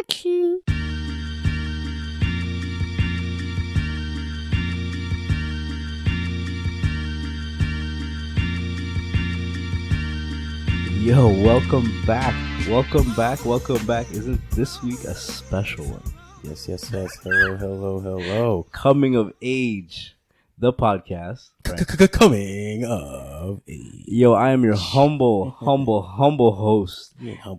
Production. Yo, welcome back. Isn't this week a special one? Yes. Hello. Coming of Age, the podcast. Right? Coming of age. Yo, I am your humble host.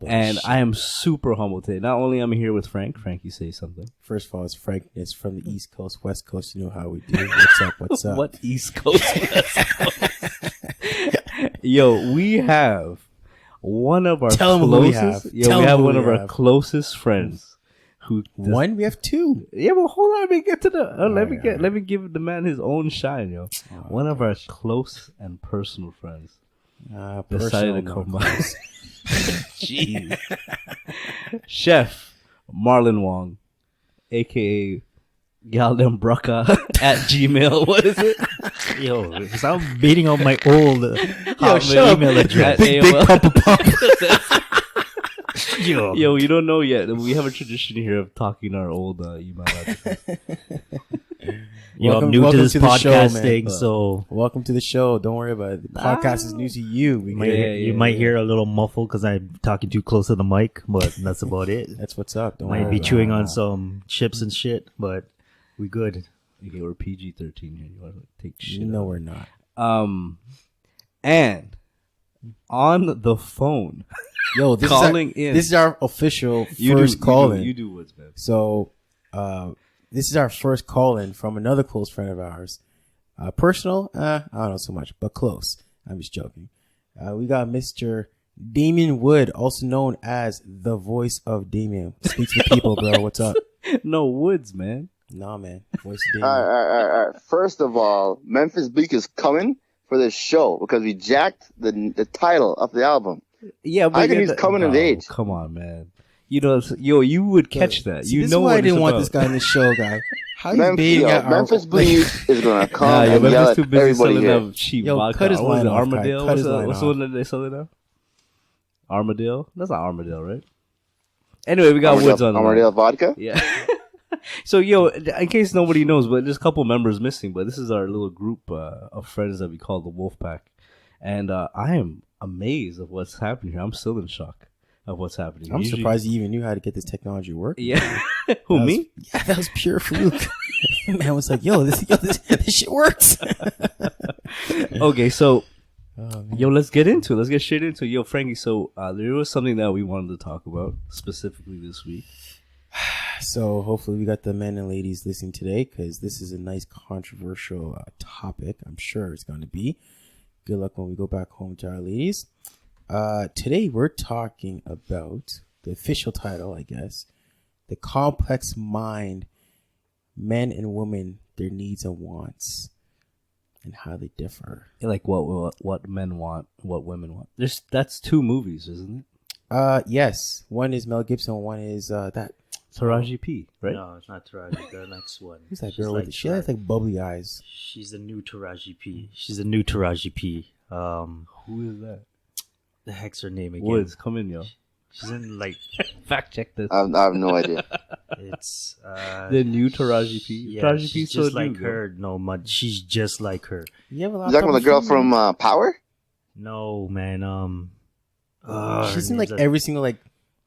And I am super humble today. Not only am I here with Frank. Frank, you say something. First of all, it's Frank. It's from the East Coast, West Coast. You know how we do. What's up? What East Coast, West Coast? Yo, we have one of our closest. We have one of our closest friends. One? We have two. Yeah, well, hold on. Let me get to the. Let me give the man his own shine, yo. One of our close and personal friends decided to come by. Jeez. Chef Marlon Wong, aka Galdem Brucka at Gmail. What is it? Yo, because I'm beating on my old email address. Big pump. Yo, you don't know yet. We have a tradition here of talking our old email address. Yo, I'm new to this podcasting, so welcome to the show. Don't worry about it. The podcast is new to you. You might hear a little muffled because I'm talking too close to the mic, but that's about it. That's what's up. Might be chewing on some chips and shit, but we good. Okay, we're PG-13 here. You want to take shit? No, we're not. And on the phone. Yo, this is our official first call-in. You do Woods, man. So, this is our first call-in from another close friend of ours. Personal, I don't know so much, but close. I'm just joking. We got Mr. Damien Wood, also known as the voice of Damien. Speak to the people, bro. What's up? No, Woods, man. Nah, man. Voice of Damien. All right. First of all, Memphis Bleak is coming for this show because we jacked the title of the album. Yeah, but I think he's coming of age. Come on, man. You know, you would catch that. See, this is why I didn't want this guy in the show, guy. How you baiting out Memphis Bleak is gonna come and Memphis yell at too busy everybody selling here. them cheap Yo, vodka. cut his line off, Armadale. Cut his line What's off. the one that they sell it now? Armadale? That's not Armadale, right? Anyway, we got Woods on the line. Armadale vodka? Yeah. So, yo, in case nobody knows, but there's a couple members missing, but this is our little group of friends that we call the Wolfpack. And I am amazed of what's happening here. I'm still in shock of what's happening. I'm surprised you even knew how to get this technology working. Yeah. Who, me? Yeah, that was pure fluke. Man was like, yo, this shit works. Okay, so, yo, let's get into it. Let's get straight into it. Yo, Frankie, so there was something that we wanted to talk about specifically this week. So hopefully we got the men and ladies listening today because this is a nice controversial topic. I'm sure it's going to be. Good luck when we go back home to our ladies. Today we're talking about the official title, I guess, the complex mind, men and women, their needs and wants, and how they differ. Like what men want, what women want. That's two movies, isn't it? Yes. One is Mel Gibson. One is that Taraji P, right? No, it's not Taraji. The next one. Who's that girl with? She has like bubbly eyes. She's the new Taraji P. Who is that? The heck's her name again? Woods, come in, yo. She's in like fact check this. I have no idea. It's the new Taraji P. Yeah, Taraji she's P's just so like new, her. No, she's just like her. You have a You talking about the girl from Power? No, man. She's in like every single like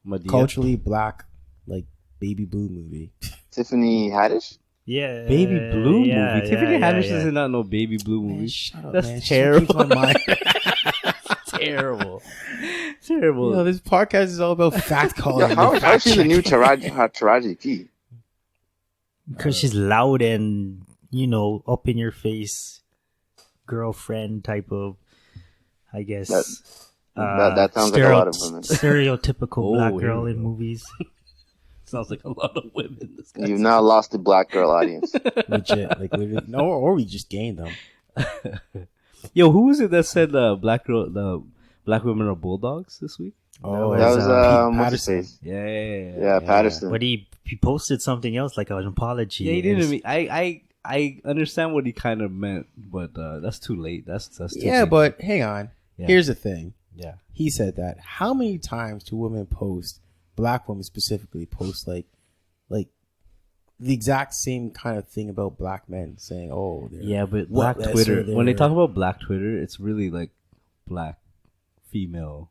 Madea? culturally black like baby blue movie. Tiffany Haddish? Yeah, Baby Blue movie. Tiffany Haddish yeah. doesn't not know Baby Blue movie. Man, shut up, That's man. She terrible. keeps my mind. Terrible. You know, this podcast is all about fact calling. Yeah, how is she the new Taraji P? Because she's loud and up in your face, girlfriend type of, I guess. That sounds like a lot of women. Stereotypical black here girl we in go. movies. Sounds like a lot of women. This guy You've now lost the black girl audience. Legit, like no, or we just gained them. Yo, who was it that said the black women are bulldogs this week? Oh, that was Pete what's his Patterson. face? Yeah, Patterson. But he posted something else, like an apology. Yeah, he didn't mean. I understand what he kind of meant, but that's too late. That's too Yeah, late. but hang on. Yeah. Here's the thing. Yeah. He said that. How many times do women post black women specifically post like the exact same kind of thing about black men, saying, "Oh, yeah," but black Twitter. When they talk about black Twitter, it's really like black female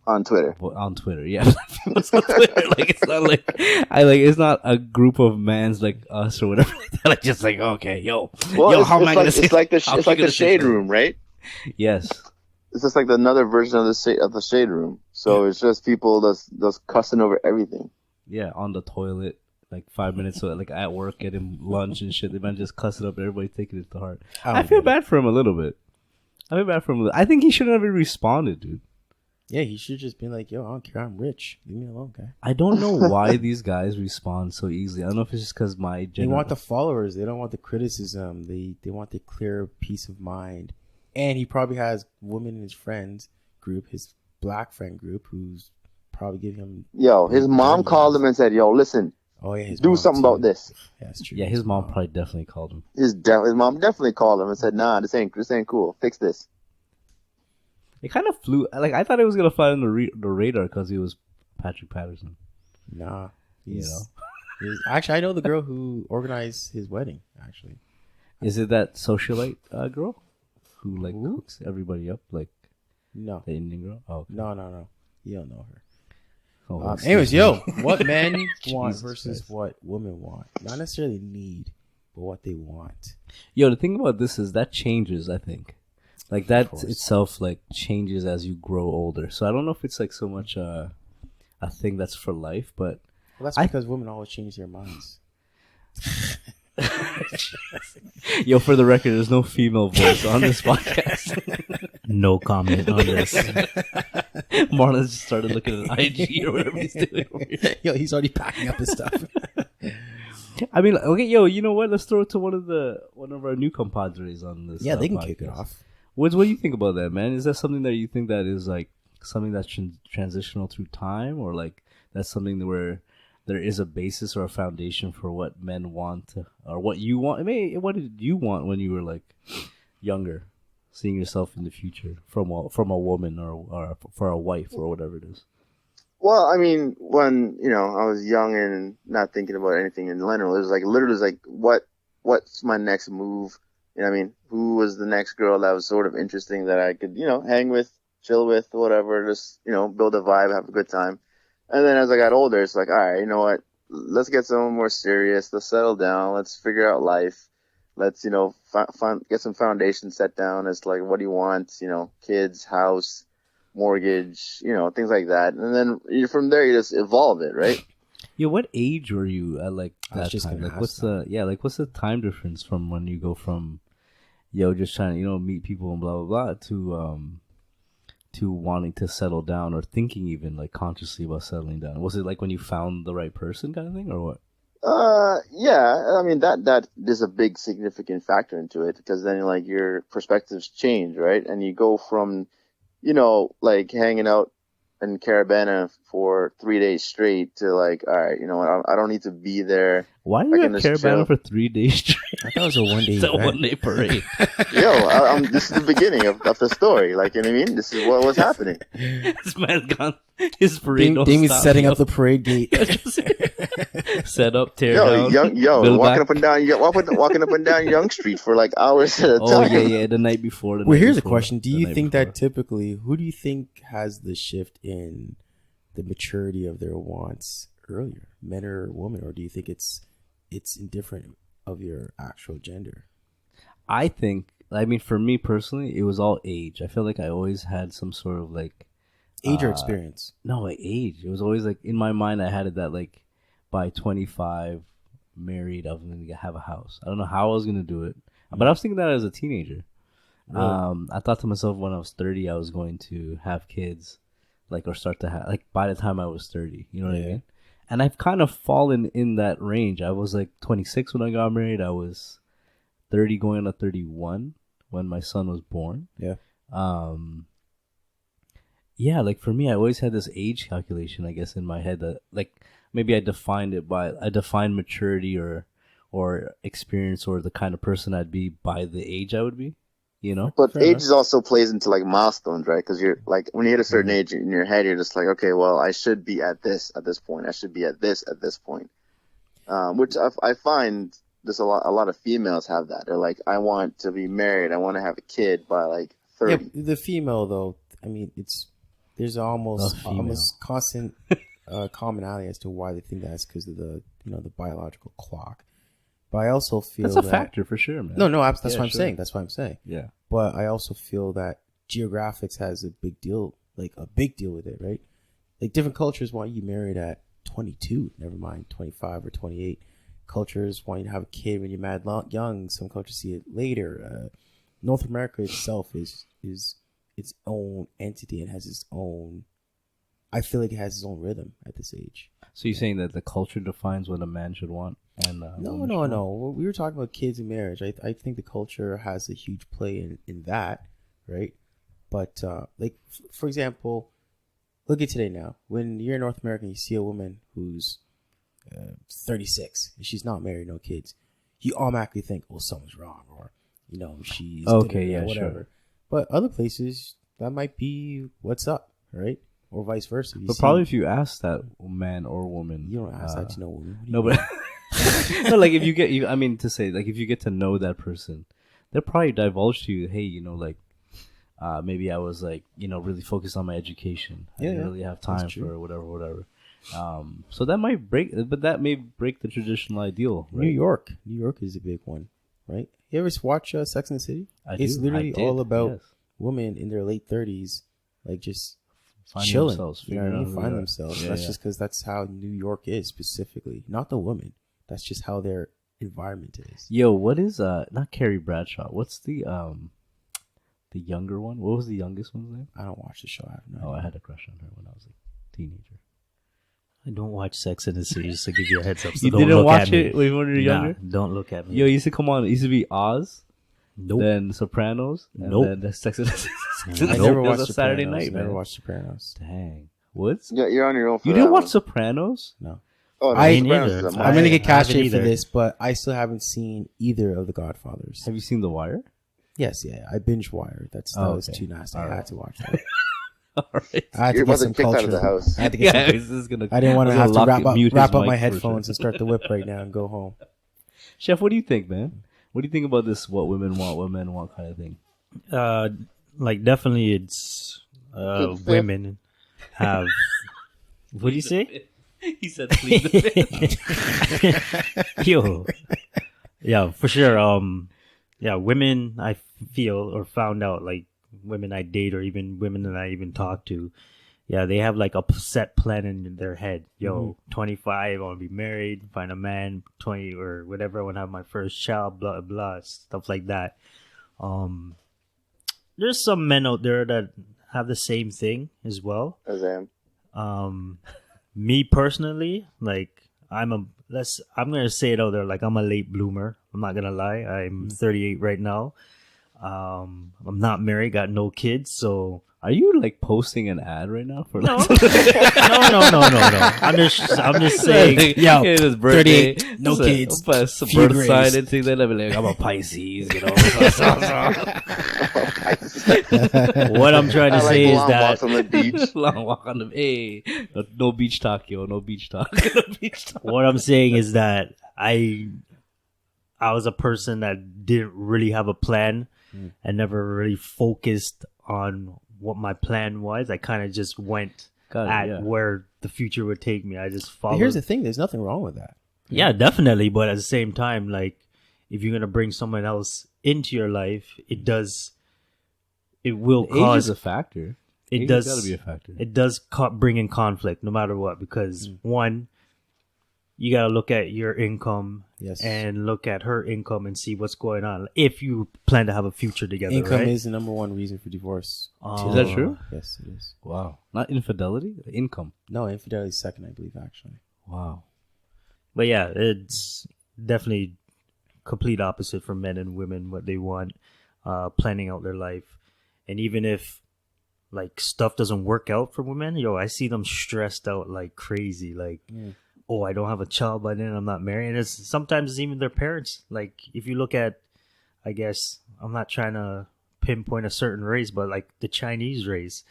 on Twitter. On Twitter, yeah. On Twitter. Like it's not like it's not a group of mans like us or whatever. Like just like okay, how am I gonna say? It's like the shade room, right? Yes. It's just like another version of the shade room. So it's just people that's cussing over everything. Yeah, on the toilet, like 5 minutes, so like at work, getting lunch and shit. They man just cussing up everybody, taking it to heart. I feel bad for him a little bit. I think he should have even responded, dude. Yeah, he should just be like, "Yo, I don't care. I'm rich. Leave me alone, guy." I don't know why these guys respond so easily. I don't know if it's just because they want the followers. They don't want the criticism. They want the clear peace of mind. And he probably has women in his friends group, his black friend group, who's probably giving him. Yo, his mom called him and said, "Yo, listen, do something about this." Yeah, that's true. Yeah, his mom probably definitely called him. His mom definitely called him and said, "Nah, this ain't cool. Fix this." It kind of flew. Like I thought it was gonna fly on the radar because he was Patrick Patterson. Nah, actually, I know the girl who organized his wedding. Actually, is it that socialite girl who like hooks everybody up? Like no, the Indian girl. Oh, okay. No, you don't know her. Oh, anyways, what men want versus what women want. Not necessarily need, but what they want. The thing about this is that changes, I think. Like that itself like changes as you grow older. So I don't know if it's like so much a thing that's for life, but that's because women always change their minds. For the record, there's no female voice on this podcast. No comment on this. Marlon just started looking at IG or whatever he's doing. He's already packing up his stuff. I mean, okay, you know what? Let's throw it to one of our new compadres on this. Yeah, they can podcast. kick it off. What do you think about that, man? Is that something that you think that is like something that's transitional through time, or like that's something where there is a basis or a foundation for what men want or what you want? I mean, what did you want when you were like younger, seeing yourself in the future from a woman or for a wife or whatever it is? Well, I mean, when I was young and not thinking about anything in general, it was like literally what's my next move? You know what I mean? Who was the next girl that was sort of interesting that I could, hang with, chill with, whatever, just, build a vibe, have a good time. And then as I got older, it's like, all right, you know what? Let's get someone more serious. Let's settle down. Let's figure out life. Let's, get some foundation set down. It's like, what do you want? Kids, house, mortgage, things like that. And then from there, you just evolve it, right? Yeah, what age were you at like that time? Like what's the time difference from when you go from just trying to, meet people and blah blah blah to wanting to settle down or thinking even like consciously about settling down? Was it like when you found the right person kind of thing or what? Yeah, I mean that is a big significant factor into it, because then like your perspectives change, right? And you go from like hanging out in Carabana for 3 days straight to like, all right, I don't need to be there. Why do you have Carabana for 3 days straight? I thought it was a 1 day. It's a 1 day parade. This is the beginning of the story. Like, you know what I mean? This is what was happening. This man's gone. His parade don't Damie's stop. setting up the parade gate. Set up, tear down. Walking up and down Young Street for like hours at a time. Oh yeah, the night before. Here's a question: do you think that typically, who do you think has the shift in the maturity of their wants earlier, men or women, or do you think it's indifferent of your actual gender? I think, for me personally, it was all age. I feel like I always had some sort of like age or experience. No, like age. It was always like in my mind. I had it that like by 25, married, I was going to have a house. I don't know how I was going to do it, but I was thinking that as a teenager. Really? I thought to myself when I was 30, I was going to have kids, like, or start to have, like, by the time I was 30. You know what I mean? And I've kind of fallen in that range. I was like 26 when I got married. I was 30 going to 31 when my son was born. Yeah. Yeah, like for me, I always had this age calculation, I guess, in my head that like maybe I defined maturity or experience or the kind of person I'd be by the age I would be. you know. But Fair age enough. is also plays into like milestones, right? Because you're like when you hit a certain age in your head, you're just like, okay, well, I should be at this point. I should be at this point. Which I find there's a lot of females have that. They're like, I want to be married. I want to have a kid by like 30. Yeah, the female though, I mean, there's almost constant commonality as to why they think that's because of the the biological clock. But I also feel that's a factor for sure, man. No, that's what I'm saying. That's what I'm saying. Yeah. But I also feel that geographics has a big deal with it, right? Like different cultures want you married at 22, never mind 25 or 28. Cultures want you to have a kid when you're mad young. Some cultures see it later. North America itself is its own entity and has its own. I feel like it has its own rhythm at this age. So you're saying that the culture defines what a man should want, and no. We were talking about kids and marriage. I think the culture has a huge play in that, right? But like for example, look at today now. When you're in North America, and you see a woman who's 36 and she's not married, no kids. You automatically think, well, something's wrong, or she's okay, yeah, whatever. Sure. But other places that might be what's up, right? Or vice versa. But probably if you ask that man or woman, you don't ask that to no woman. No, but no, like if you get if you get to know that person, they'll probably divulge to you, hey, maybe I was like, really focused on my education. I didn't really have time for whatever. So that might may break the traditional ideal. Right? New York is a big one, right? You ever watch Sex and the City? It's literally all about women in their late 30s, like just chilling, themselves, find themselves. That's just because that's how New York is specifically, not the woman. That's just how their environment is. Yo, what is not Carrie Bradshaw? What's the younger one? What was the youngest one's name? I don't watch the show. I have no idea. I had a crush on her when I was a teenager. I don't watch Sex and the City, just to give you a heads up. So you didn't watch it when you were younger? Don't look at me. Yo, it used to come on. It used to be Oz. Nope. Then Sopranos. Nope. And then the Sex and the City. I never watched a Saturday night, man. Never watched Sopranos. Dang. Woods? Yeah, you're on your own. You didn't watch Sopranos? No. Oh, I ain't either. I'm going to get castrated for this, but I still haven't seen either of the Godfathers. Have you seen The Wire? Yes, yeah. I binge Wire. That was too nasty. I had to watch that. All right. I had You're to get about to some kicked out culture. of the house. I had to get some. This is gonna, I didn't want to this is have gonna to wrap up mic my for headphones sure. and start the whip right now and go home. Chef, what do you think, man? What do you think about this what women want, what men want kind of thing? Like definitely it's women have what do you say? He said please the fifth. Yo. Yeah, for sure. Women I feel or found out, like women I date or even women that I even talk to, they have like a set plan in their head. 25, I want to be married, find a man. 20 or whatever, I want to have my first child, blah blah, stuff like that. There's some men out there that have the same thing as well. As I am. Me personally, like I'm gonna say it out there, like I'm a late bloomer. I'm not gonna lie. I'm 38 right now. I'm not married, got no kids, so Are you like posting an ad right now for no. like no. I'm just saying, Yo, it's his birthday, 38, no kids, put some few birth grays. sign and things like that. Be like, I'm a Pisces, what I'm trying to I like say is long that walks on the beach. Long walk on the no beach talk, yo, no beach talk. No beach talk. what I'm saying is that I was a person that didn't really have a plan and never really focused on what my plan was. I kind of just went where the future would take me. I just followed. But here's the thing: there's nothing wrong with that. Yeah, definitely. But at the same time, like if you're gonna bring someone else into your life, it will cause Age is a factor. It Age does has gotta be a factor. It does bring in conflict, no matter what, because one, you gotta look at your income and look at her income and see what's going on. If you plan to have a future together, income right? is the number one reason for divorce. Is that true? Yes, it is. Wow, not infidelity, income. No, infidelity is second, I believe, actually. Wow. But yeah, it's definitely complete opposite for men and women, what they want, planning out their life. And even if like stuff doesn't work out for women, I see them stressed out like crazy. Like, oh, I don't have a child by then, I'm not married. And sometimes it's even their parents. Like if you look at, I guess, I'm not trying to pinpoint a certain race, but like the Chinese race,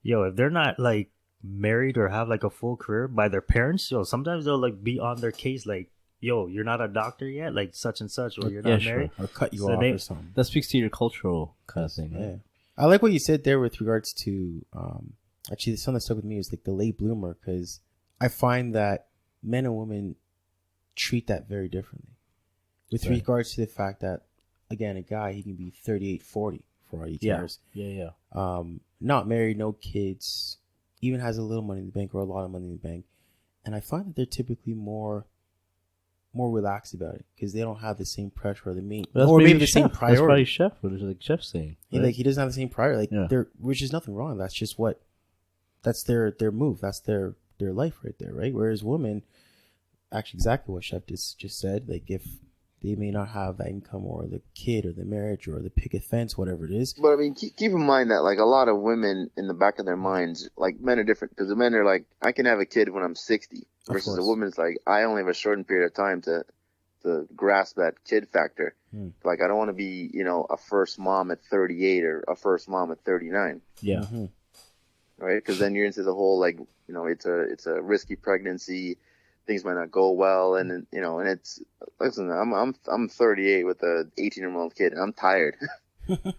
yo, if they're not like married or have like a full career by their parents, yo, sometimes they'll like be on their case, like, yo, you're not a doctor yet, like such and such, or you're not married, or cut you off or something. That speaks to your cultural kind of thing. Yeah, right? I like what you said there with regards to actually something that stuck with me is like the late bloomer, because I find that men and women treat that very differently with regards to the fact that, again, a guy, he can be 38, 40 for all he cares. Yeah. Not married, no kids, even has a little money in the bank or a lot of money in the bank. And I find that they're typically more relaxed about it because they don't have the same pressure or maybe the same priority. That's probably Chef. What is like Chef saying? Right? He doesn't have the same priority. Which is nothing wrong. That's just that's their move. That's their life right there, right? Whereas women, actually exactly what Chef just said, like if they may not have that income or the kid or the marriage or the picket fence, whatever it is. But I mean, keep in mind that like a lot of women in the back of their minds, like men are different because the men are like, I can have a kid when I'm 60 versus a woman's like, I only have a shortened period of time to grasp that kid factor. Like, I don't want to be, a first mom at 38 or a first mom at 39. Yeah. Mm-hmm. Right. Because then you're into the whole, like, it's a risky pregnancy. Things might not go well, and and it's, listen, I'm 38 with a 18-year-old kid, and I'm tired. I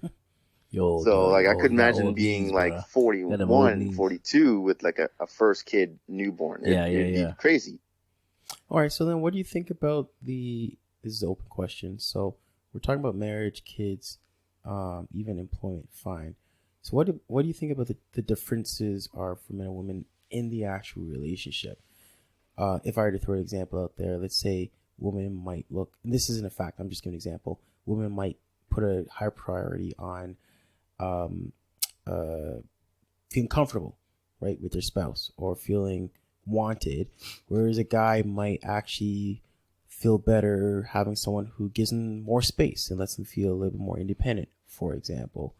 could imagine being like 41, 42 with like a first kid newborn. It'd be crazy. All right, so then what do you think about this is an open question. So we're talking about marriage, kids, even employment, fine. So what do you think about the differences are for men and women in the actual relationship? If I were to throw an example out there, let's say women might look, and this isn't a fact, I'm just giving an example, women might put a higher priority on feeling comfortable, right, with their spouse or feeling wanted, whereas a guy might actually feel better having someone who gives them more space and lets them feel a little bit more independent, for example.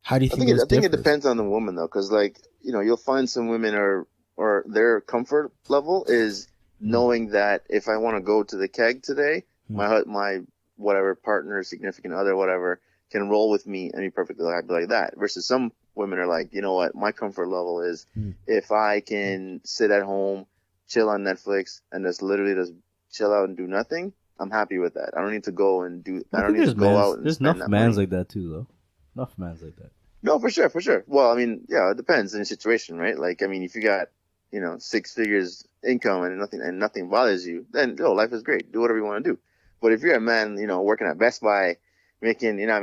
How do you think I think it depends on the woman, though, because, like, you'll find some women or their comfort level is knowing that if I want to go to the keg today, my whatever partner, significant other, whatever, can roll with me and be perfectly happy like that. Versus some women are like, you know what, my comfort level is if I can sit at home, chill on Netflix, and just literally just chill out and do nothing, I'm happy with that. I don't need to go and do. I don't need to go out. There's enough mans like that too, though. Enough mans like that. No, for sure. Well, I mean, yeah, it depends on the situation, right? Like, I mean, if you got 6 figures income and nothing bothers you, then life is great. Do whatever you want to do. But if you're a man, working at Best Buy, making, I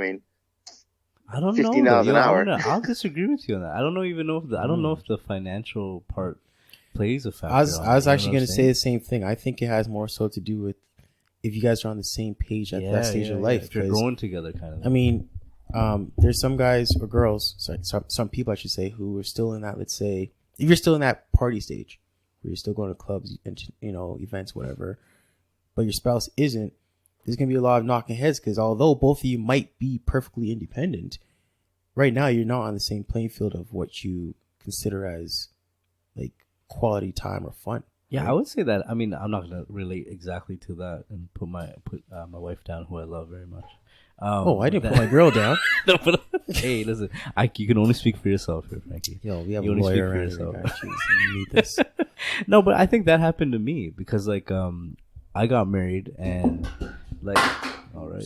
don't know, $15 an hour. I'll disagree with you on that. I don't know if the financial part plays a factor. I was actually going to say the same thing. I think it has more so to do with if you guys are on the same page at that stage of life. If you're growing together, kind of. I mean, there's some guys or girls, some people I should say, who are still in that. Let's say if you're still in that party stage, where you're still going to clubs and events, whatever, but your spouse isn't. There's going to be a lot of knocking heads because although both of you might be perfectly independent, right now you're not on the same playing field of what you consider as like quality time or fun. Yeah, right? I would say that. I mean, I'm not going to relate exactly to that and put my wife down, who I love very much. I didn't put my girl down. No, but hey, listen, you can only speak for yourself here, Frankie. Yo, we have a lawyer around here. You need this. No, but I think that happened to me because like I got married and like, all right.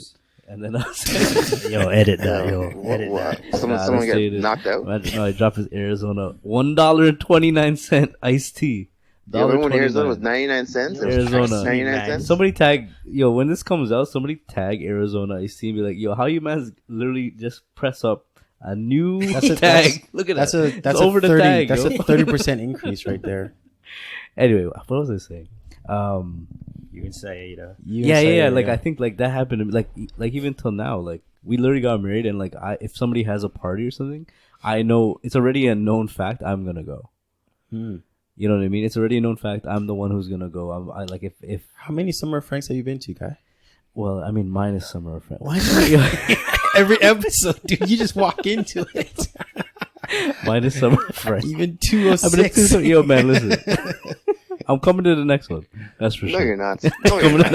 And then I was yo, edit that. Edit that. Someone got knocked out? No, I dropped his Arizona $1.29 iced tea. Yeah, everyone in Arizona was 99 cents? Arizona. 99 cents? Somebody tag, when this comes out, somebody tag Arizona iced tea and be like, yo, how you mans literally just press up a new tag? Look at that. That's over the tag. That's a 30% increase right there. Anyway, what was I saying? You can say, yeah. Like I think like that happened to me. Like even till now, like we literally got married, and like if somebody has a party or something, I know it's already a known fact. I'm gonna go. You know what I mean? It's already a known fact. I'm the one who's gonna go. I like if how many summer franks have you been to, Kai? Well, I mean, mine is summer frank. Why every episode, dude? You just walk into it. Mine is summer frank. Even 206. Yo, man, listen. I'm coming to the next one. That's for No, sure. you're not. No, you're not.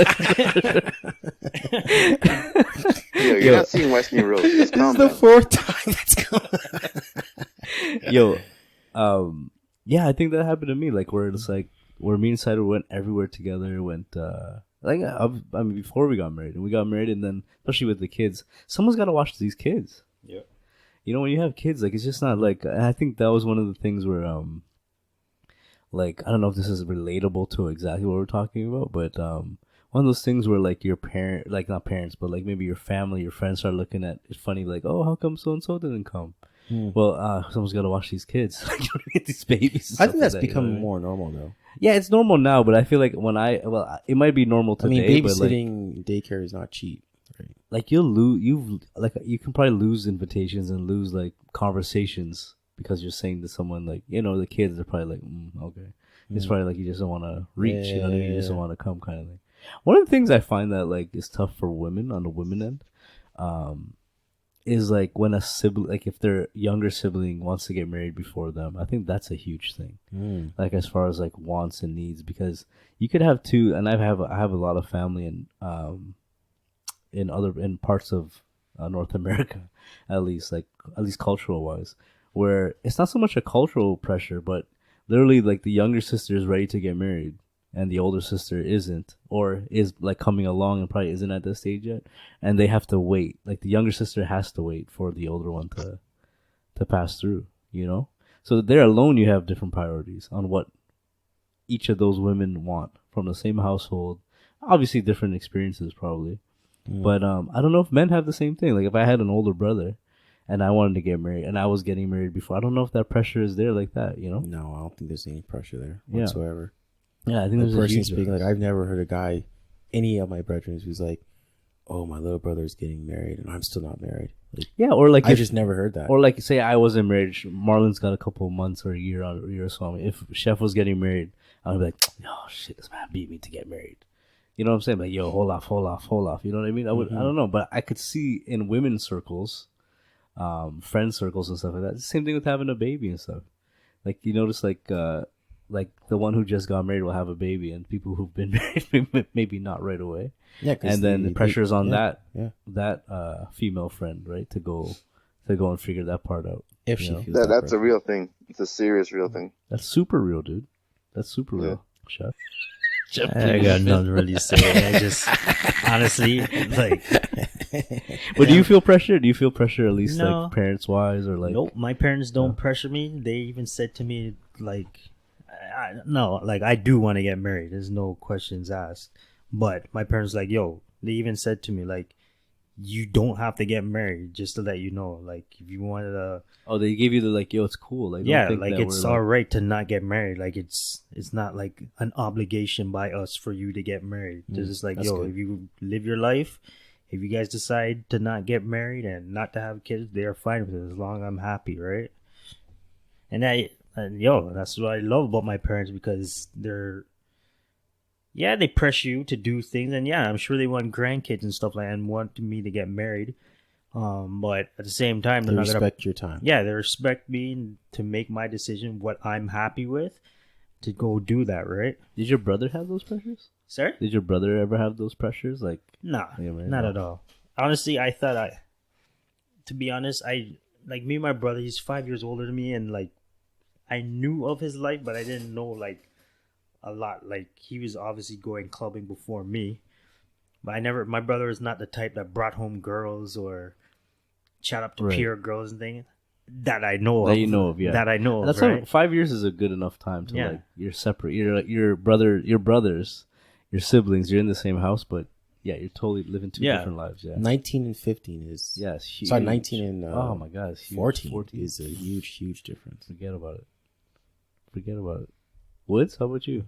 You're not seeing West New Road. This is the 4th time that's coming. Yo, yeah, I think that happened to me. Like where it's like where me and Cider went everywhere together. Went like I mean before we got married, and then especially with the kids, someone's got to watch these kids. Yeah. You know, when you have kids, like it's just not like. And I think that was one of the things where like I don't know if this is relatable to exactly what we're talking about, but one of those things where like your parent, like not parents, but like maybe your family, your friends start looking at it funny, like, oh, how come so and so didn't come? Well, someone's got to watch these kids, like these babies. I think that's becoming more normal though. Yeah, it's normal now, but I feel like it might be normal today. I mean, babysitting daycare is not cheap. Right? Like you can probably lose invitations and lose like conversations because you're saying to someone like, you know, the kids are probably like, okay, it's probably like you just don't want to reach, you know what I mean? You just don't want to come, kind of thing. One of the things I find that like is tough for women on the women end, is like when a sibling, like if their younger sibling wants to get married before them. I think that's a huge thing. Like as far as like wants and needs, because you could have two, and I have a lot of family in parts of North America, at least cultural wise, where it's not so much a cultural pressure, but literally like the younger sister is ready to get married and the older sister isn't, or is like coming along and probably isn't at this stage yet, and they have to wait. Like the younger sister has to wait for the older one to pass through, you know? So there alone you have different priorities on what each of those women want from the same household. Obviously different experiences probably. But I don't know if men have the same thing. Like if I had an older brother and I wanted to get married and I was getting married before, I don't know if that pressure is there like that, you know? No, I don't think there's any pressure there whatsoever. Yeah, I think there's personally speaking, like I've never heard a guy, any of my brethren, who's like, "Oh, my little brother's getting married and I'm still not married." Like, yeah, or like I just never heard that. Or like say I wasn't married, Marlon's got a couple of months or a year or so. I mean, if Chef was getting married, I'd be like, "Oh shit, this man beat me to get married." You know what I'm saying? Like, yo, hold off. You know what I mean? I don't know, but I could see in women's circles, friend circles and stuff like that. It's the same thing with having a baby and stuff. Like you notice, like the one who just got married will have a baby, and people who've been married maybe not right away. Yeah, and then the pressure's on that female friend, right, to go and figure that part out. If she feels that's a real thing. It's a serious real thing. That's super real, dude. That's super real. Chef. I got nothing really to say. I just honestly like. But do you feel pressure? Do you feel pressure at least like parents wise or like? Nope, my parents don't pressure me. They even said to me like, I do want to get married. There's no questions asked. But my parents like, yo, they even said to me like, you don't have to get married, just to let you know. Like if you wanted to. Oh, they gave you the like, yo, it's cool. Like yeah, like it's all right to not get married. Like it's not like an obligation by us for you to get married. It's just like, yo, good. If you live your life, if you guys decide to not get married and not to have kids, they are fine with it as long as I'm happy, right? And that's what I love about my parents, because they pressure you to do things, and I'm sure they want grandkids and stuff like that and want me to get married. But at the same time, they respect your time. Yeah, they respect me to make my decision, what I'm happy with, to go do that, right? Did your brother have those pressures? Sorry? Did your brother ever have those pressures? Like, nah, not at all. Honestly, I thought to be honest, me and my brother, he's 5 years older than me, and like, I knew of his life, but I didn't know like a lot. Like he was obviously going clubbing before me, but my brother is not the type that brought home girls or chat up to peer girls and things that I know of. That you know of, yeah. That I know of, right? 5 years is a good enough time to like, you're separate. You're like your brothers, your siblings, you're in the same house, but you're totally living two different lives. Yeah. 19 and 15 is it's huge. Sorry, 19 and oh my God, it's huge. 14 is a huge difference. Forget about it. Woods, how about you?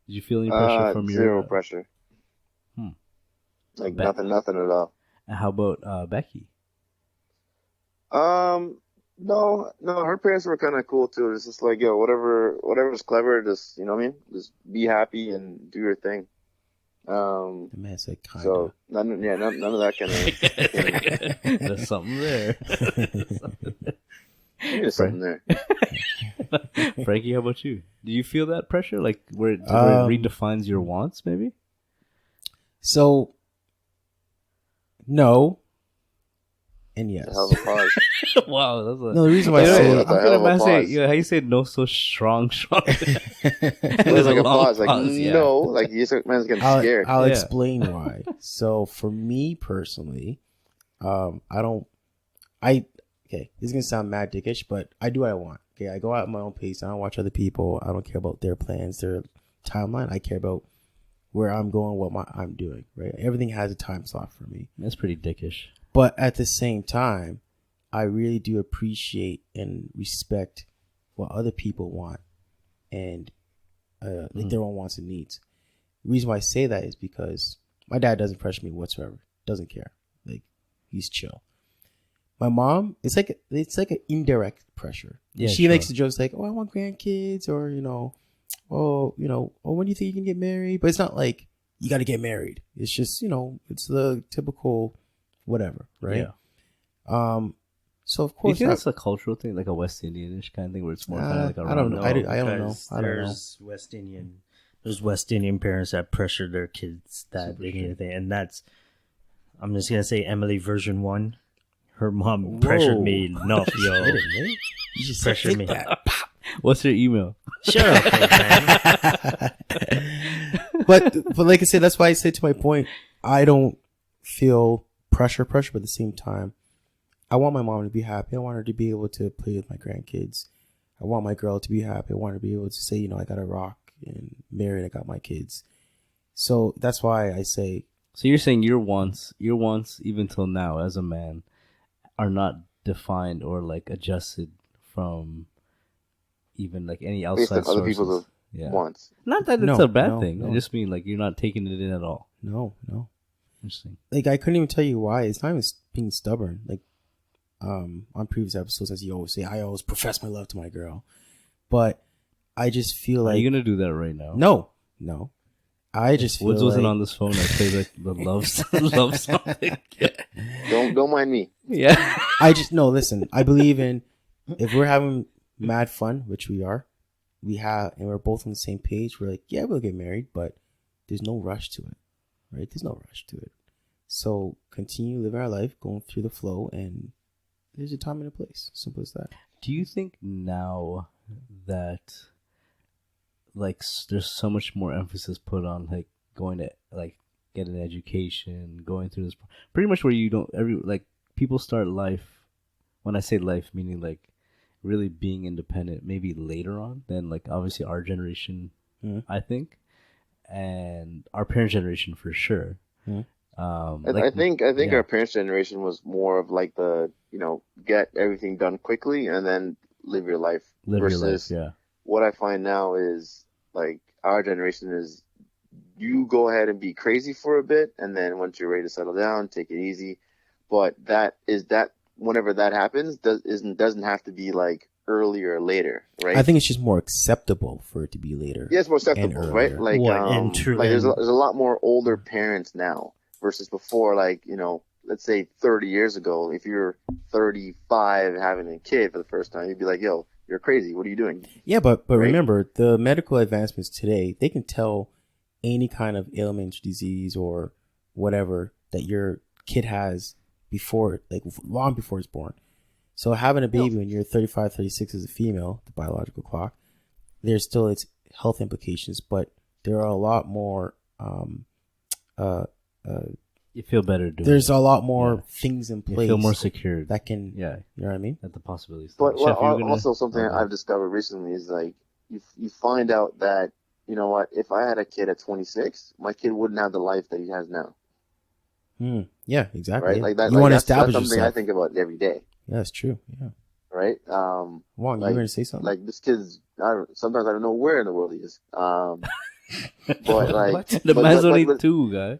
Did you feel any pressure from your... Zero pressure. Like nothing at all. And how about Becky? No, her parents were kind of cool too. It's just like, yo, whatever's clever, just, you know what I mean? Just be happy and do your thing. The man said kind of. So, none of that kind of... There's something there. Maybe there's something there. Frankie, how about you? Do you feel that pressure, like where it redefines your wants, maybe? So, no, and yes. Hell of a pause. Wow, that's a, No, the reason why I say that's a hell of a pause. how you say no so strong. It was like a pause, like no, like you man's getting scared. I'll explain why. So for me personally, okay, this is gonna sound mad dickish, but I do what I want. Okay, I go out at my own pace. I don't watch other people. I don't care about their plans, their timeline. I care about where I'm going, what I'm doing. Right, everything has a time slot for me. That's pretty dickish. But at the same time, I really do appreciate and respect what other people want and like their own wants and needs. The reason why I say that is because my dad doesn't pressure me whatsoever. Doesn't care. Like, he's chill. My mom, it's like an indirect pressure. Yeah, she makes the jokes like, "Oh, I want grandkids," or when do you think you can get married? But it's not like you got to get married. It's just, it's the typical whatever, right? Yeah. So of course, do you think that's a cultural thing, like a West Indianish kind of thing, where it's more kind of like I don't know. I don't know. There's West Indian parents that pressure their kids that they need anything, and that's, I'm just gonna say Emily version 1. Her mom pressured me enough, yo. You just pressured me. What's your email? Shut up, man. But like I said, that's why I say to my point, I don't feel pressure, but at the same time, I want my mom to be happy. I want her to be able to play with my grandkids. I want my girl to be happy. I want her to be able to say, I got a rock and married. I got my kids. So that's why I say. So you're saying your wants, even till now as a man, are not defined or like adjusted from even like any outside based on other people's wants. Not that it's a bad thing. No. I just mean like you're not taking it in at all. No. Interesting. Like, I couldn't even tell you why. It's not even being stubborn. Like, on previous episodes, as you always say, I always profess my love to my girl. But I just feel like... Are you going to do that right now? No. I just feel Woods wasn't on this phone. I played the love song. Don't mind me. Yeah. Listen, I believe in, if we're having mad fun, which we are, and we're both on the same page, we're like, yeah, we'll get married, but there's no rush to it. Right? There's no rush to it. So continue living our life, going through the flow, and there's a time and a place. Simple as that. Do you think now that like there's so much more emphasis put on like going to like get an education, going through this pretty much where you don't people start life, when I say life meaning like really being independent maybe later on than like obviously our generation, I think, and our parents' generation for sure. I think our parents' generation was more of like the get everything done quickly and then live your life. Versus what I find now is like our generation is you go ahead and be crazy for a bit, and then once you're ready to settle down, take it easy. But whenever that happens, doesn't have to be like earlier or later, right? I think it's just more acceptable for it to be later. Yeah, it's more acceptable, right? Like, there's a lot more older parents now versus before, like, let's say 30 years ago, if you're 35 having a kid for the first time, you'd be like, yo, you're crazy. What are you doing? Yeah, but right? Remember, the medical advancements today, they can tell any kind of ailment, disease, or whatever that your kid has before, like long before it's born. So having a baby when you're 35, 36 as a female, the biological clock, there's still its health implications, but there are a lot more you feel better doing there's a lot more things in place. You feel more secure. That can, you know what I mean? At the possibilities. But also something I've discovered recently is like, you find out that, you know what, if I had a kid at 26, my kid wouldn't have the life that he has now. Yeah, exactly. Right? Like that, you want to that's establish something yourself. I think about every day. Yeah, that's true. Yeah. Right? Wong, you were going to say something? Like this kid's, sometimes I don't know where in the world he is. But like, the man's only 2, guy.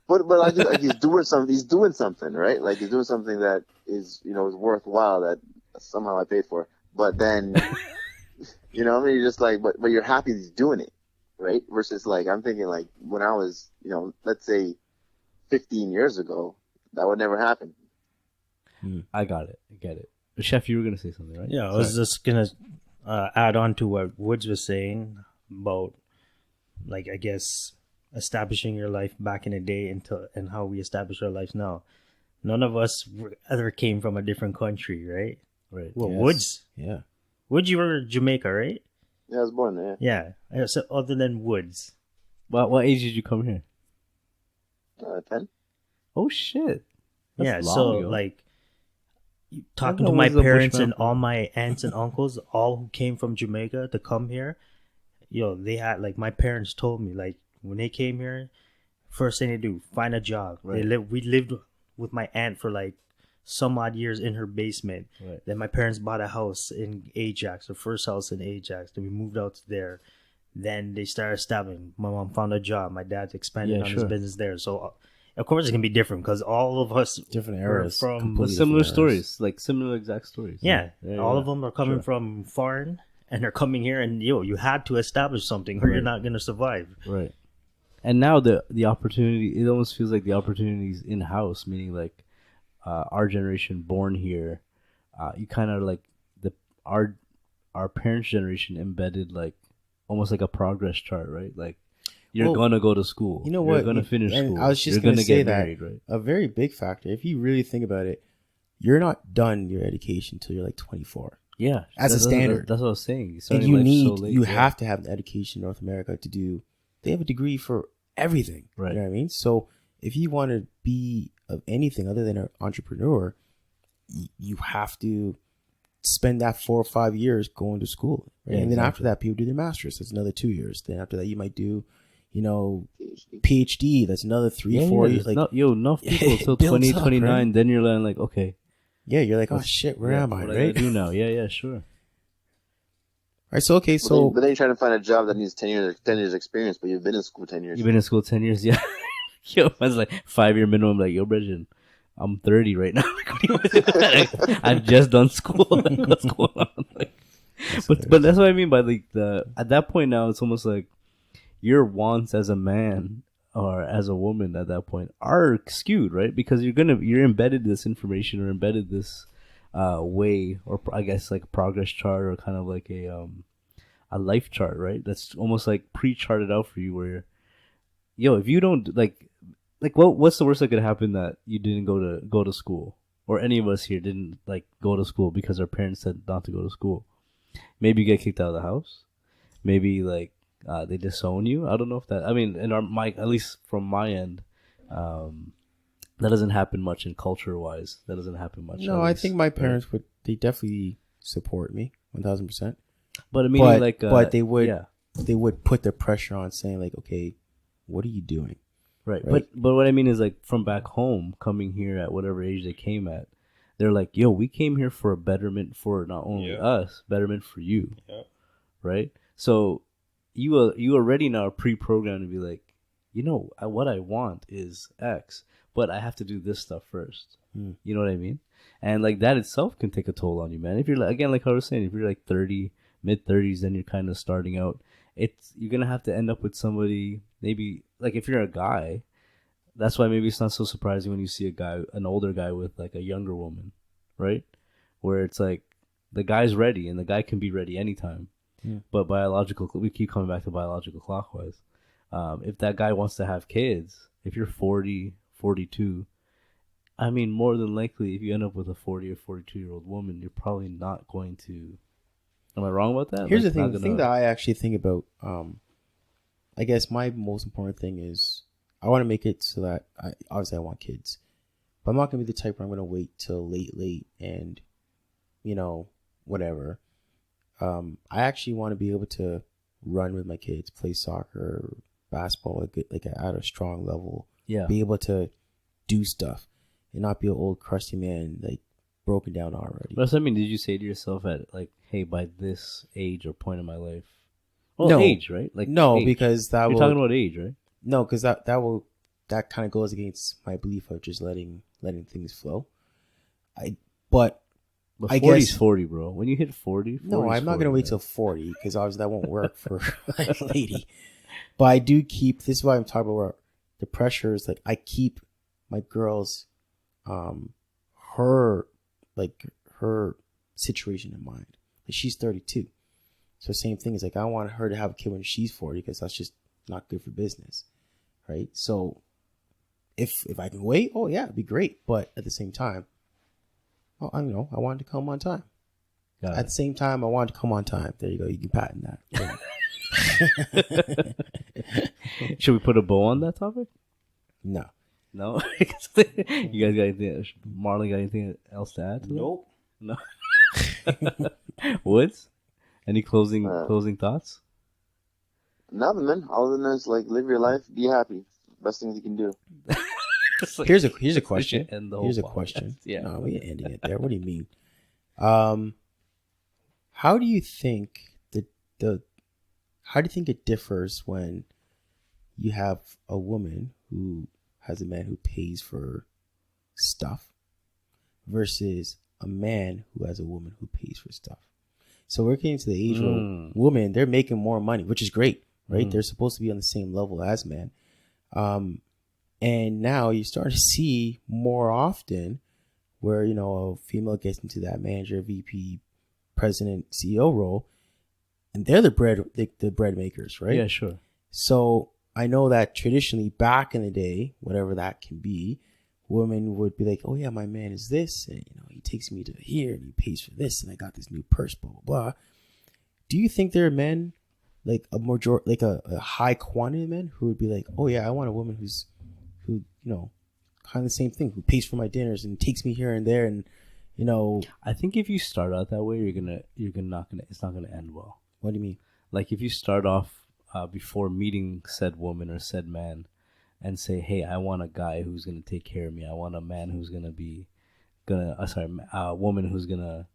But like he's doing something. He's doing something, right? Like he's doing something that is is worthwhile that somehow I paid for. But then, what I mean? You're just like, but you're happy he's doing it, right? Versus like I'm thinking like when I was, let's say 15 years ago, that would never happen. I got it. I get it. Chef, you were gonna say something, right? Yeah, I was just gonna add on to what Woods was saying about, like, I guess establishing your life back in the day and how we establish our lives now. None of us ever came from a different country, right? Right. Well, Yes. Woods, Yeah. Woods, you were Jamaica, right? Yeah, I was born there. Yeah. So other than Woods, What age did you come here? 10. Oh shit. That's yeah. long So ago. like, I talking know to my Woods is a parents bushman and from- all my aunts and uncles, all who came from Jamaica to come here, they had, like, my parents told me, like, when they came here, first thing they do, find a job. Right. We lived with my aunt for like some odd years in her basement. Right. Then my parents bought a house in Ajax, the first house in Ajax. Then we moved out to there. Then they started establishing. My mom found a job. My dad expanded on his sure. business there. So, of course, it's gonna be different because all of us Different were eras. from. But completely similar different eras. stories, like similar exact stories. Yeah, all of yeah. them are coming Sure. from foreign, and they're coming here, and you had to establish something, or you're Right. not gonna survive. Right. And now the opportunity, it almost feels like the opportunity's in house, meaning like our generation born here, you kind of like our parents' generation embedded like almost like a progress chart, right? Like you're Well, gonna go to school, You know you're what? gonna finish And school, I was just you're going to say get that married, right? a very big factor, if you really think about it, you're not done your education until you're like 24. Yeah, As a standard. That's what I was saying. And Starting you life so late, you yeah. have to have an education in North America to do. They have a degree for everything. Right. You know what I mean? So if you want to be of anything other than an entrepreneur, you have to spend that 4 or 5 years going to school. Right? Yeah, and then exactly. after that, people do their master's. That's another 2 years. Then after that, you might do, PhD. PhD. That's another 3-4 years. Like, enough people it till builds 2029. up, right? Then you're like, okay, yeah, you're like, oh shit, where am I? What I Right? gotta do now? Yeah, sure. Right. So okay. So But then you're trying to find a job that needs 10 years experience, but you've been in school 10 years. You've been in school 10 years, yeah. Yo, I was like 5-year minimum. Like, yo, Bridget, I'm 30 right now. I've just done school. Like, what's going on? Like, but that's what I mean by like at that point now, it's almost like your wants as a man or as a woman at that point are skewed, right? Because you're embedded this information or embedded this way, or I guess like a progress chart or kind of like a life chart, right? That's almost like pre-charted out for you where, yo, if you don't like what's the worst that could happen that you didn't go to school, or any of us here didn't like go to school because our parents said not to go to school? Maybe you get kicked out of the house. Maybe like they disown you. I don't know if that. I mean, at least from my end, that doesn't happen much in culture wise. That doesn't happen much. no, at I least, think my right? parents would. They definitely support me 1,000%. But I mean, But like, but they would yeah. they would put the pressure on, saying like, okay, what are you doing? Right. Right. But what I mean is like from back home, coming here at whatever age they came at, they're like, yo, we came here for a betterment for not only us, betterment for you. Yeah. Right? So you already now are pre-programmed to be like, what I want is X, but I have to do this stuff first. You know what I mean? And like that itself can take a toll on you, man. If you're like, again, like I was saying, if you're like 30, mid-30s, then you're kind of starting out. You're gonna have to end up with somebody. Maybe like if you're a guy, that's why maybe it's not so surprising when you see an older guy with like a younger woman, right? Where it's like the guy's ready and the guy can be ready anytime. But we keep coming back to biological clockwise. If that guy wants to have kids, if you're 40, 42, I mean, more than likely, if you end up with a 40 or 42-year-old woman, you're probably not going to. Am I wrong about that? Here's Like, the thing. not The thing that I actually think about, I guess my most important thing is I want to make it so that obviously I want kids, but I'm not going to be the type where I'm going to wait till late and, whatever. I actually want to be able to run with my kids, play soccer, basketball, like at a strong level. Yeah. Be able to do stuff and not be an old crusty man, like broken down already. But I mean, did you say to yourself at like, hey, by this age or point in my life? Well, No. age, right? Like No, age. because that You're will talking about age, right? no, because that kind of goes against my belief of just letting things flow. But But I 40's guess- 40, bro. When you hit 40, no, I'm not 40, gonna wait man. till 40 because obviously that won't work for a lady. But I do keep. This is why I'm talking about where the pressure is. Like I keep my girls, her situation in mind. Like, she's 32. So same thing is like, I want her to have a kid when she's 40 because that's just not good for business, right? So if I can wait, oh yeah, it'd be great. But at the same time, I wanted to come on time. At the same time, I wanted to come on time. There you go. You can patent that. Should we put a bow on that topic? No. You guys got anything? Marlon got anything else to add to that? Nope. No. Woods? Any closing thoughts? Nothing, man. Other than this, like, live your life, be happy. Best thing you can do. Like, here's a question. Here's a podcast. Question. Yeah. No, we ain't ending it there. What do you mean? How do you think how do you think it differs when you have a woman who has a man who pays for stuff versus a man who has a woman who pays for stuff? So we're getting to the age where women, they're making more money, which is great, right? They're supposed to be on the same level as men. And now you start to see more often where, a female gets into that manager, VP, president, CEO role, and they're the bread makers, right? Yeah, sure. So I know that traditionally back in the day, whatever that can be, women would be like, oh yeah, my man is this, and he takes me to here and he pays for this, and I got this new purse, blah blah blah. Do you think there are men, like a high quantity of men, who would be like, oh yeah, I want a woman who kind of the same thing, who pays for my dinners and takes me here and there, and I think if you start out that way, it's not gonna end well. What do you mean? Like, if you start off before meeting said woman or said man and say, hey, I want a guy who's going to take care of me. I want a man who's a woman who's going to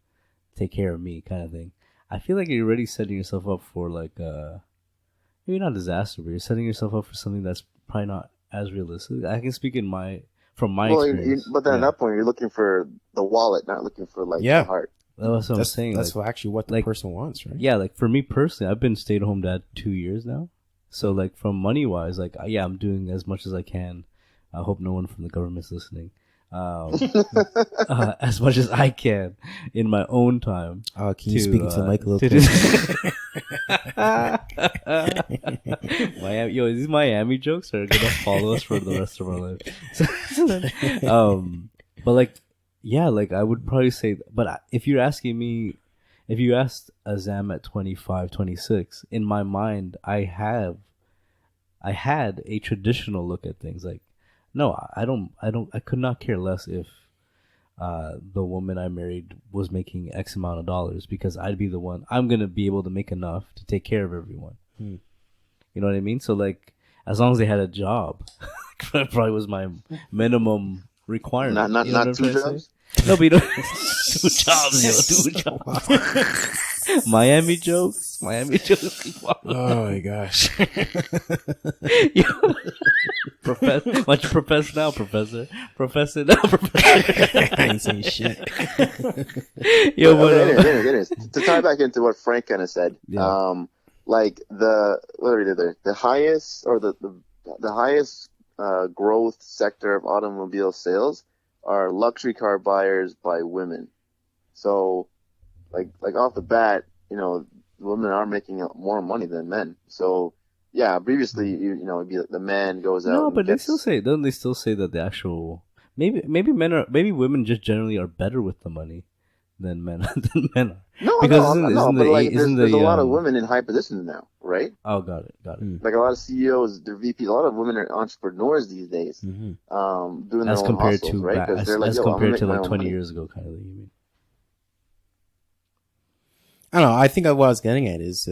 take care of me, kind of thing. I feel like you're already setting yourself up for, like, maybe not disaster, but you're setting yourself up for something that's probably not as realistic. I can speak from my experience. But then at that point, you're looking for the wallet, not looking for, like, the heart. That's what I'm saying. That's actually what the person wants, right? Yeah, like, for me personally, I've been stay-at-home dad 2 years now. So, like, from money-wise, like, yeah, I'm doing as much as I can. I hope no one from the government's listening. As much as I can in my own time. Can you speak into the mic a little bit? Miami, these Miami jokes are gonna follow us for the rest of our life. But, like, yeah, like, I would probably say, but if you're asking me, if you asked Azam at 25, 26, in my mind, I had a traditional look at things. Like, no, I could not care less if the woman I married was making X amount of dollars, because I'd be the one, I'm going to be able to make enough to take care of everyone. You know what I mean? So, like, as long as they had a job, that probably was my minimum requirement. Not two jobs? No, but you don't. Two jobs. Miami jokes. Oh my gosh. Why don't you profess now, Professor? Professor now, Professor. I ain't saying shit. Anyways, to tie back into what Frank kind of said, like the highest or the highest growth sector of automobile sales are luxury car buyers by women. So, like off the bat, women are making more money than men. So, yeah, previously, it'd be like the man goes out. No, but don't they still say that the actual maybe women just generally are better with the money than men are. No, because there's a lot of women in high positions now, right? Oh, got it. Like a lot of CEOs, they're VP. A lot of women are entrepreneurs these days, doing their as own compared hustles, to right? as compared to like 20 years ago, kind of thing. You mean? I don't know. I think what I was getting at is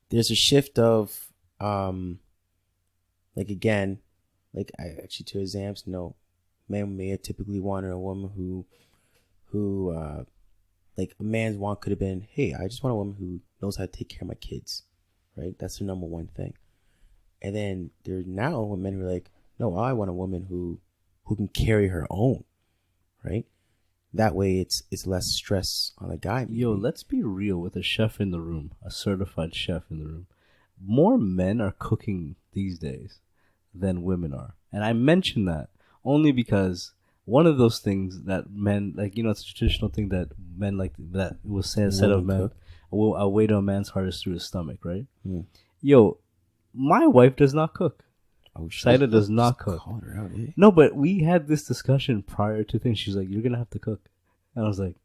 there's a shift of like, again, like, I actually, to exams, men may have typically wanted a woman who like, a man's want could have been, hey, I just want a woman who knows how to take care of my kids, right? That's the number one thing. And then there's now men who are like, no, I want a woman who can carry her own, right? That way it's less stress on a guy. Maybe. Let's be real with a chef in the room, a certified chef in the room. More men are cooking these days than women are. And I mention that only because one of those things that men like, it's a traditional thing that men like, that was said of men. A way to a man's heart is through his stomach, right? Yo, my wife does not cook. Oh, Saida does not cook. Out, eh? No, but we had this discussion prior to things. She's like, "You're gonna have to cook," and I was like,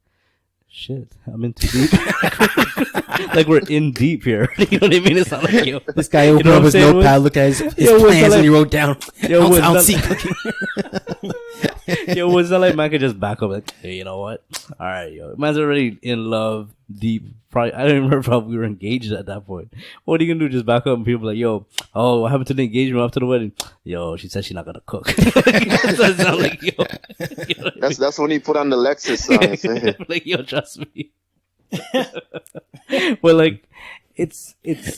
"Shit, I'm in too deep." Like, we're in deep here. You know what I mean? It's not like, yo, this guy opened up his notepad, look at his plans, and he wrote down, "I don't see cooking." Yo, was that like man could just back up like, hey, you know what? All right, yo, man's already in love, deep. Probably, I don't even remember if we were engaged at that point. What are you gonna do? Just back up and people like, yo, oh, what happened to the engagement after the wedding? Yo, she said she's not gonna cook. That's not like, yo. You know that's when he put on the Lexus song. Like, yo, trust me. But like, it's.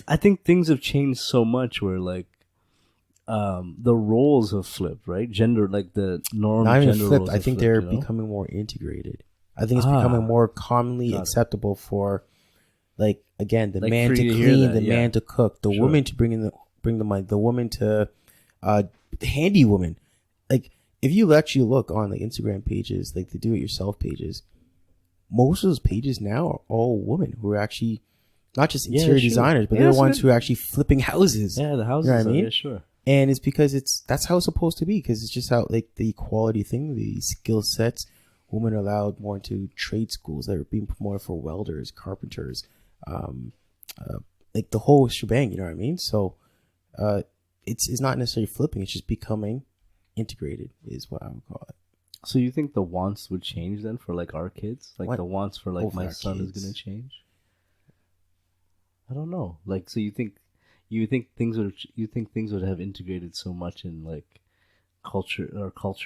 I think things have changed so much where like, the roles have flipped, right? Gender, like the norm. Not even gender flipped. roles I have think flipped, they're you know? becoming more integrated. I think it's becoming more commonly acceptable for, like, again, the Like, man for to you to hear clean, that, the yeah. man to cook, the Sure. woman to bring the money, the woman to handy woman. Like, if you actually look on like Instagram pages, like the do-it-yourself pages, most of those pages now are all women who are actually not just interior sure. designers, but Yeah, they're the that's ones good. who are actually flipping houses. Yeah, the houses. You know what I mean? Yeah, sure. And it's because that's how it's supposed to be, because it's just how, like, the equality thing, the skill sets. Women are allowed more into trade schools that are being promoted for welders, carpenters, like the whole shebang. You know what I mean? So it's not necessarily flipping; it's just becoming integrated, is what I would call it. So you think the wants would change then for like our kids? Like What? the wants for like For my our son is kids. gonna change? I don't know. Like, so you think things would have integrated so much in like culture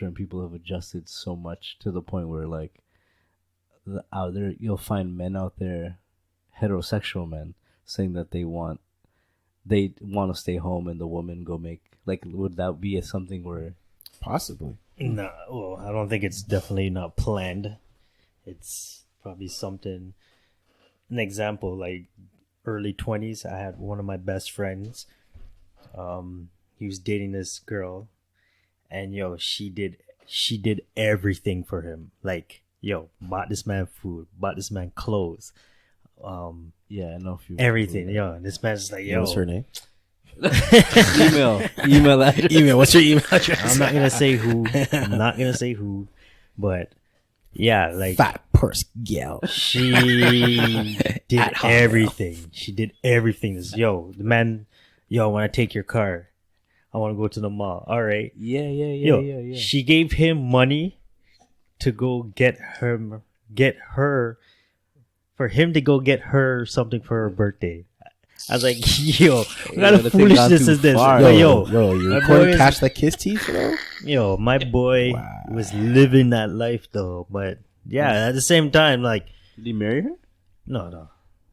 and people have adjusted so much to the point where like out there you'll find men out there, heterosexual men, saying that they want to stay home and the woman go make, like, would that be something where Possibly. No, well, I don't think it's definitely not planned. It's probably something. An example, like early 20s, I had one of my best friends. He was dating this girl, and yo, she did everything for him. Like, yo, bought this man food, bought this man clothes, yeah, I know if you everything. Yo, and this man's like, yo, What's her name? email address. Email. What's your email address? I'm not gonna say who, but yeah, like Fat purse gal. she did everything. She did everything. Yo, the man, yo, I want to take your car. I want to go to the mall. All right. Yeah. She gave him money to go get for him to go get her something for her birthday. I was like, yo, what kind of foolishness is this? far. But Yo, you my recording boy is- Catch That Kiss teeth, bro? Yo, my boy was living that life though. But yeah, at the same time, like, Did he marry her? no.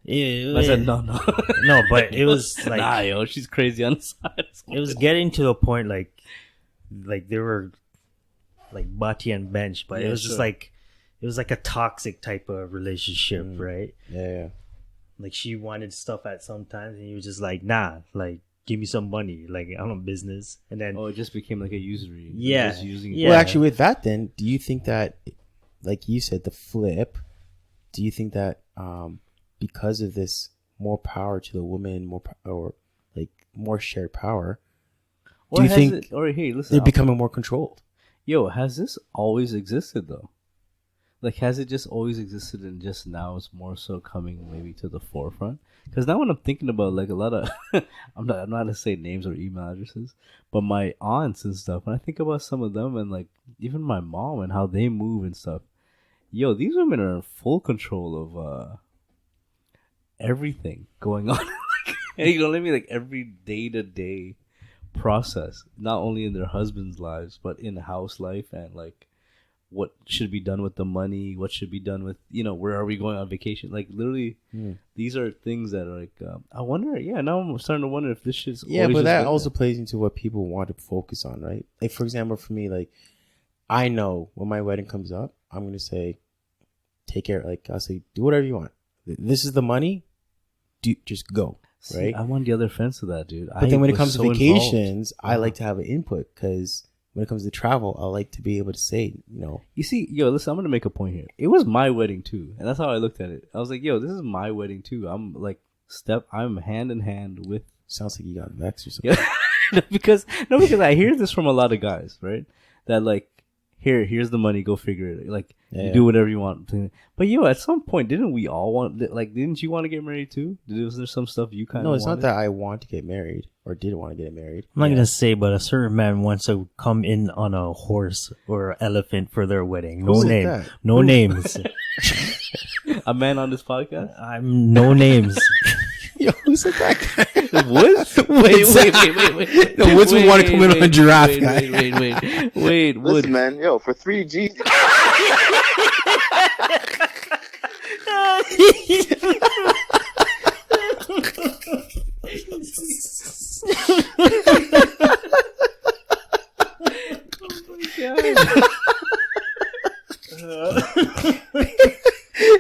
I said no. No, but it was like, Nah, yo, she's crazy on the side. it was getting to the point like they were like Bati and Bench, but Yeah, it was just sure. like, it was like a toxic type of relationship, right? Yeah. Like, she wanted stuff at some times, and he was just like, nah, like, give me some money, like, I'm on business. And then Oh, it just became like a usury. Yeah. Just using it. Yeah. Well, actually, with that, then, do you think that, like you said, the flip, do you think that because of this more power to the woman, or like more shared power, do you think hey, listen, they're becoming more controlled? yo, has this always existed though? Like, has it just always existed and just now it's more so coming maybe to the forefront? Because now when I'm thinking about like a lot of, I'm not gonna say names or email addresses, but my aunts and stuff, when I think about some of them and like even my mom and how they move and stuff, yo, these women are in full control of everything going on. You know what I mean? Like every day-to-day process, not only in their husbands' lives, but in house life and like what should be done with the money, what should be done with, where are we going on vacation? Like literally, these are things that are like, I wonder, now I'm starting to wonder if this shit's Yeah, always but just that been also there. plays into what people want to focus on, right? Like, for example, for me, like, I know when my wedding comes up, I'm going to say, take care. Like, I'll say, do whatever you want. This is the money. Just go, See, right? I'm on the other fence of that, dude. But then when it comes to so involved. vacations, I like to have an input because when it comes to travel, I like to be able to say, You see, listen, I'm gonna make a point here. It was my wedding too, and that's how I looked at it. I was like, this is my wedding too. I'm like I'm hand in hand with. Sounds like you got vexed or something. Yeah. because I hear this from a lot of guys, right? That like, here's the money, go figure it. Like, you do whatever you want. But at some point, didn't we all didn't you want to get married too? Was there some stuff you kind of? No, it's not that I want to get married or did want to get married. I'm not gonna say, but a certain man wants to come in on a horse or elephant for their wedding. No name, no names. A man on this podcast? I'm no names. Yo, who said that guy? Woods? Wait. No, Woods would want to come in on a giraffe guy. Wait, Woods. Listen, man, for 3G.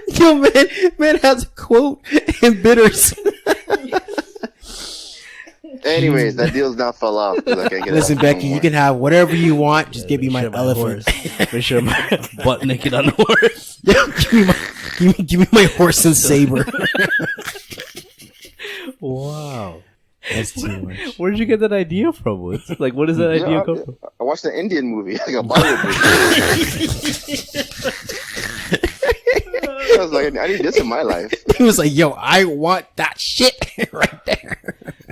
Yo, man has a quote in bitters. Anyways, that deal's not fell off. Listen, Becky, you can have whatever you want. Just give me my elephant. Make sure my butt naked on the horse. Yeah, give me my horse and saber. Wow. That's too much. Where did you get that idea from, Woods? Like, what does that idea come from? I watched an Indian movie, like a Bollywood movie. I was like, I need this in my life. He was like, yo, I want that shit right there.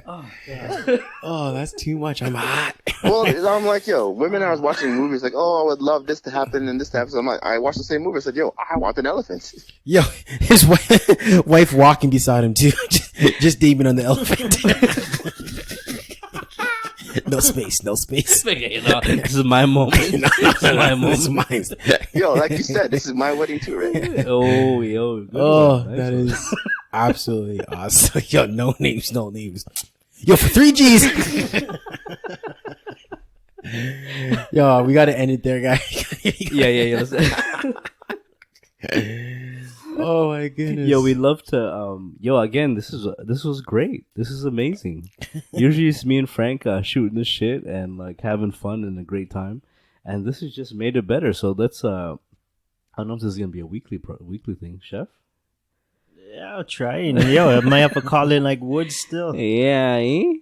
Oh, God. Oh, that's too much. I'm hot. Well, I'm like, women I was watching movies like, I would love this to happen and this to happen. So I'm like, I watched the same movie. I said, I want an elephant. Yo, his wife walking beside him too, just demon on the elephant. No space. This is my moment. This is my moment. This is mine. Yo, like you said, this is my wedding too, right? Oh, yo. That is absolutely awesome. Yo, no names. Yo, for 3Gs. Yo, we gotta end it there, guys. Yeah. Oh my goodness. Yo, we'd love to. Again, this was great. This is amazing. Usually it's me and Frank shooting this shit and like having fun and a great time, and this has just made it better. So let's. I don't know if this is gonna be a weekly thing, Chef. Yeah, I'll try. I might have to call in like Woods still. Yeah,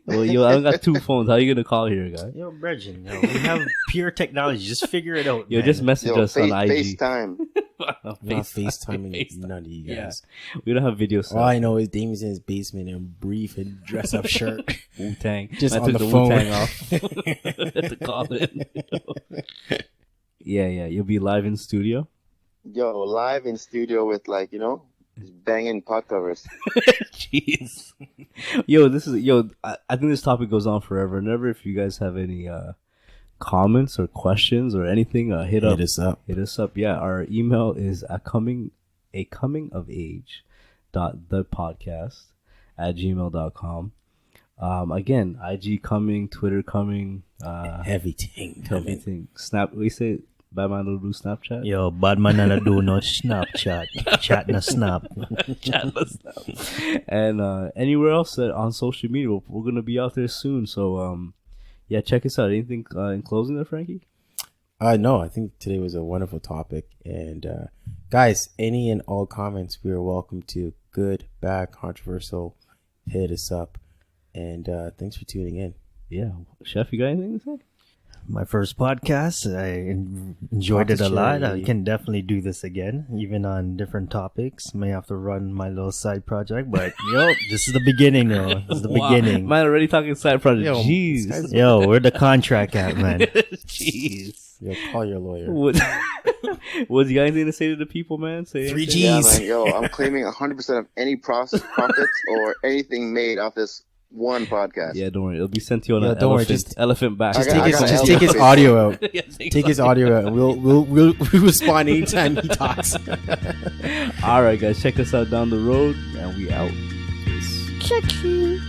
Well, I got 2 phones. How are you gonna call here, guy? Yo, Bregin, we have pure technology. Just figure it out. Yo, just message us on IG. FaceTime. Not FaceTiming none of you guys. Yeah. We don't have video stuff. All I know is Damien's in his basement in a brief and dress up shirt. Wu-Tang. Just I on took the the phone. Wu-Tang off to call in. Yeah. You'll be live in studio. Yo, live in studio with banging pot covers. Jeez. I think this topic goes on forever and ever. If you guys have any comments or questions or anything, hit us up. Yeah, our email is comingofage.thepodcast@gmail.com. Again, IG coming, Twitter coming, everything. Snap. We say Batman will do Snapchat. Yo, Batman will do no Snapchat. Chat na snap. Chat na snap. And anywhere else on social media, we're gonna be out there soon. So yeah, check us out. Anything in closing there, Frankie? No, I think today was a wonderful topic. And guys, any and all comments we are welcome to. Good, bad, controversial. Hit us up. And thanks for tuning in. Yeah. Chef, you got anything to say? My first podcast. I enjoyed it a lot. I can definitely do this again, even on different topics. May have to run my little side project, but this is the beginning, yo. This is the beginning. Man, already talking side project. Yo, jeez. Yo, where the contract at, man? Jeez. Yo, call your lawyer. Woods, you got anything to say to the people, man? Say 3Gs. Yeah, man, yo, I'm claiming 100% of any profits or anything made off this one podcast. Yeah, don't worry. It'll be sent to you on an elephant back. Just take his audio out. Take his audio out. We'll respond anytime he talks. All right, guys. Check us out down the road, and we out. Peace. Check you.